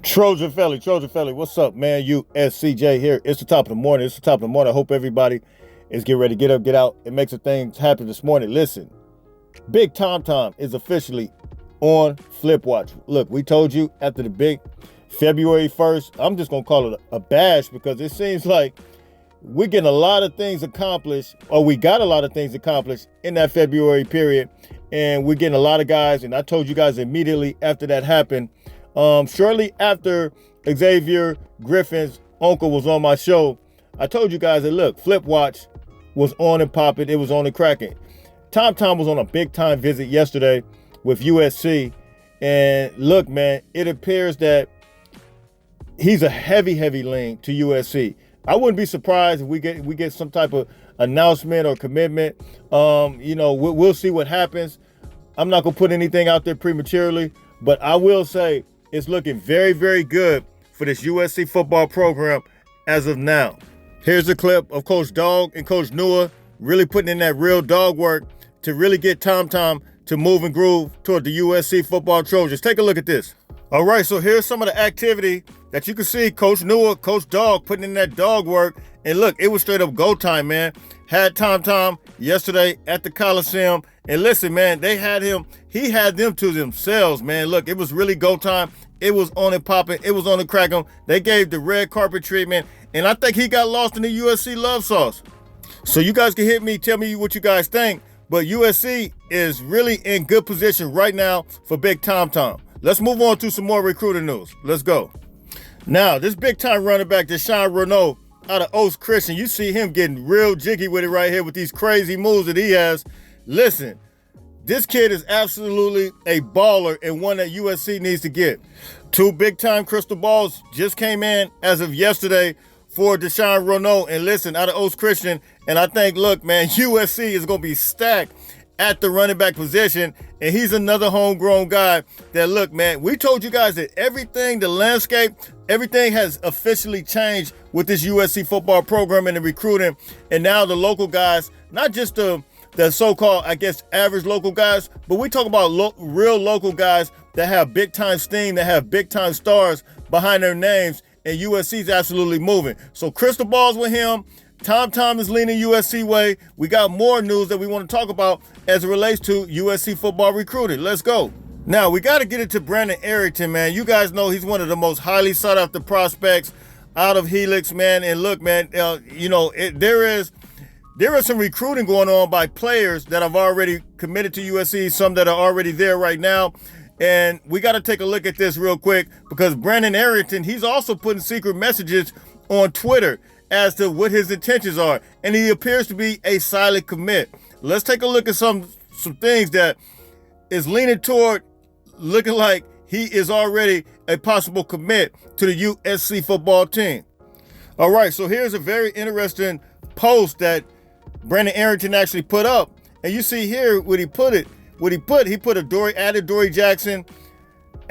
Trojan Felly, what's up, man? USCJ here. It's the top of the morning. I hope everybody is getting ready to get up, get out, and make some things happen this morning. Listen, Big Tom is officially on Flip Watch. Look, we told you after the big February 1st, I'm just going to call it a bash because it seems like we're getting a lot of things accomplished, or we got a lot of things accomplished in that February period, and we're getting a lot of guys, and I told you guys immediately after that happened, shortly after Xavier Griffin's uncle was on my show, I told you guys that, look, Flip Watch was on and popping. It was on and cracking. Tom was on a big-time visit yesterday with USC. And look, man, it appears that he's a heavy lean to USC. I wouldn't be surprised if we get some type of announcement or commitment. We'll see what happens. I'm not going to put anything out there prematurely, but I will say it's looking very, very good for this USC football program as of now. Here's a clip of Coach Dog and Coach Nua really putting in that real dog work to really get Tom to move and groove toward the USC football Trojans. Take a look at this. All right, so here's some of the activity that you can see Coach Nua, Coach Dog putting in that dog work. And look, it was straight up go time, man. Had Tom yesterday at the Coliseum. And listen, man, he had them to themselves, man. Look, it was really go time. It was on and popping. It was on and cracking. They gave the red carpet treatment. And I think he got lost in the USC love sauce. So you guys can hit me, tell me what you guys think. But USC is really in good position right now for Big Tom. Let's move on to some more recruiting news. Let's go. Now, this big-time running back, Deshawn Renault, out of Oaks Christian, you see him getting real jiggy with it right here with these crazy moves that he has. Listen, this kid is absolutely a baller and one that USC needs to get. 2 big-time crystal balls just came in as of yesterday for Deshawn Renault. And listen, out of Oaks Christian, and I think, look, man, USC is going to be stacked at the running back position, and he's another homegrown guy that, look, man, we told you guys that the landscape, everything has officially changed with this USC football program and the recruiting, and now the local guys, not just the so-called, I guess, average local guys, but we talk about real local guys that have big-time steam, that have big-time stars behind their names, and USC's absolutely moving. So crystal balls with him. Tom is leaning USC way. We got more news that we want to talk about as it relates to USC football recruiting. Let's go. Now, we got to get into Brandon Arrington, man. You guys know he's one of the most highly sought-after prospects out of Helix, man. And look, man, there is some recruiting going on by players that have already committed to USC, some that are already there right now. And we got to take a look at this real quick because Brandon Arrington, he's also putting secret messages on Twitter as to what his intentions are. And he appears to be a silent commit. Let's take a look at some things that is leaning toward looking like he is already a possible commit to the USC football team. All right, so here's a very interesting post that Brandon Arrington actually put up. And you see here he put added Dory Jackson,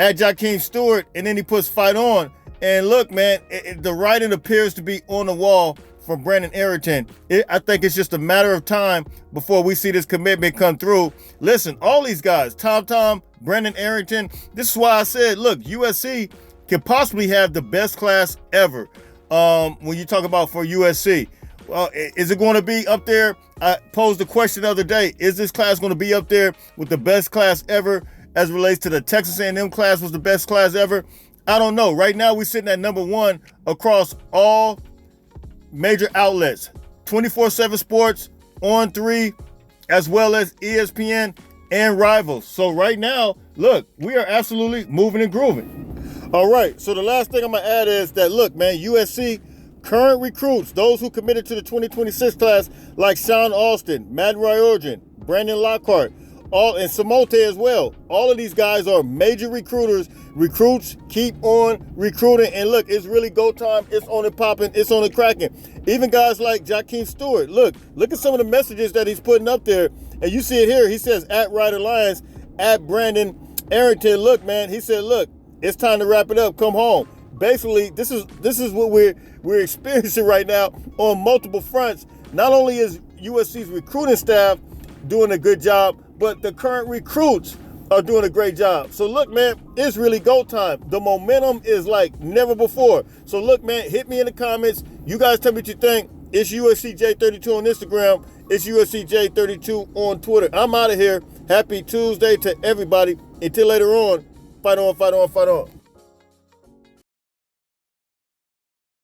add Jakeem Stewart, and then he puts fight on. And look, man, the writing appears to be on the wall from Brandon Arrington. I think it's just a matter of time before we see this commitment come through. Listen, all these guys, Tom, Brandon Arrington, this is why I said, look, USC could possibly have the best class ever when you talk about for USC. Well, is it going to be up there? I posed the question the other day. Is this class going to be up there with the best class ever as it relates to the Texas A&M class was the best class ever? I don't know. Right now, we're sitting at number 1 across all major outlets. 24/7 Sports, On3, as well as ESPN and Rivals. So right now, look, we are absolutely moving and grooving. All right, so the last thing I'm going to add is that, look, man, USC current recruits, those who committed to the 2026 class, like Sean Austin, Matt Ryorgen, Brandon Lockhart, and Samote as well. All of these guys are major recruiters. Recruits keep on recruiting. And look, it's really go time. It's on and popping. It's on and cracking. Even guys like Jakeem Stewart. Look at some of the messages that he's putting up there. And you see it here. He says, at Ryder Lions, at Brandon Arrington. Look, man, he said, look, it's time to wrap it up. Come home. Basically, this is what we're experiencing right now on multiple fronts. Not only is USC's recruiting staff doing a good job, but the current recruits are doing a great job. So look, man, it's really go time. The momentum is like never before. So look, man, hit me in the comments. You guys tell me what you think. It's USCJ32 on Instagram. It's USCJ32 on Twitter. I'm out of here. Happy Tuesday to everybody. Until later on, fight on, fight on, fight on.